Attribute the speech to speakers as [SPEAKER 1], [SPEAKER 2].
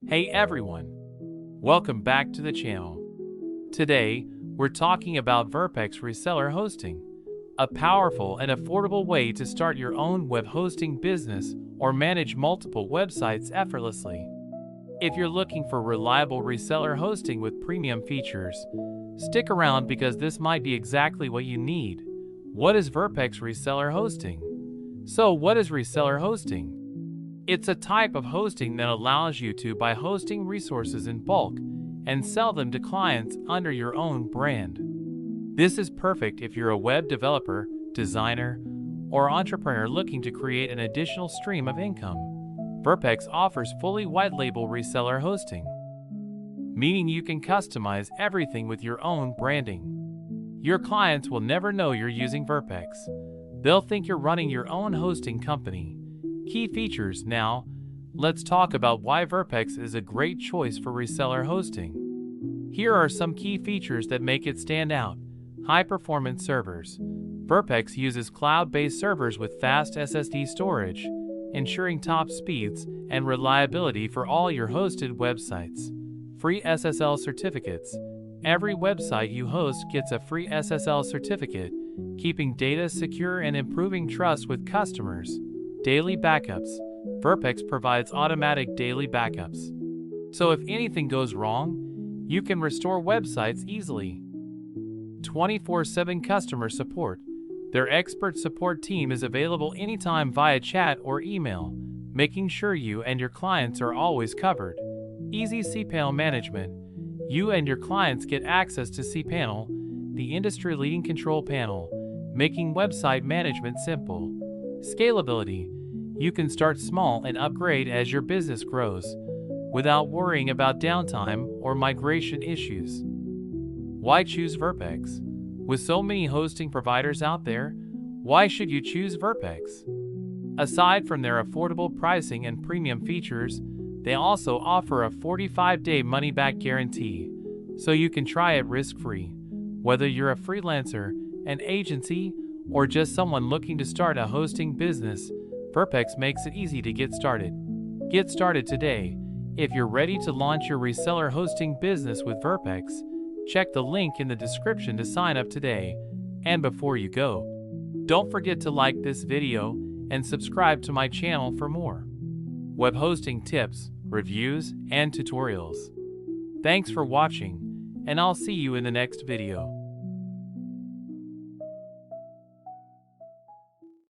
[SPEAKER 1] Hey everyone! Welcome back to the channel. Today, we're talking about Verpex Reseller Hosting, a powerful and affordable way to start your own web hosting business or manage multiple websites effortlessly. If you're looking for reliable reseller hosting with premium features, stick around because this might be exactly what you need. What is Verpex Reseller Hosting? So, what is reseller hosting? It's a type of hosting that allows you to buy hosting resources in bulk and sell them to clients under your own brand. This is perfect if you're a web developer, designer, or entrepreneur looking to create an additional stream of income. Verpex offers fully white-label reseller hosting, meaning you can customize everything with your own branding. Your clients will never know you're using Verpex. They'll think you're running your own hosting company. Key features. Now, let's talk about why Verpex is a great choice for reseller hosting. Here are some key features that make it stand out. High-performance servers. Verpex uses cloud-based servers with fast SSD storage, ensuring top speeds and reliability for all your hosted websites. Free SSL certificates. Every website you host gets a free SSL certificate, keeping data secure and improving trust with customers. Daily backups. Verpex provides automatic daily backups, so if anything goes wrong, you can restore websites easily. 24/7 customer support. Their expert support team is available anytime via chat or email, making sure you and your clients are always covered. Easy cPanel management. You and your clients get access to cPanel, the industry-leading control panel, making website management simple. Scalability. You can start small and upgrade as your business grows, without worrying about downtime or migration issues. Why choose Verpex? With so many hosting providers out there, why should you choose Verpex? Aside from their affordable pricing and premium features, they also offer a 45-day money-back guarantee, so you can try it risk-free. Whether you're a freelancer, an agency, or just someone looking to start a hosting business, Verpex makes it easy to get started. Get started today. If you're ready to launch your reseller hosting business with Verpex, check the link in the description to sign up today. And before you go, don't forget to like this video and subscribe to my channel for more web hosting tips, reviews, and tutorials. Thanks for watching, and I'll see you in the next video.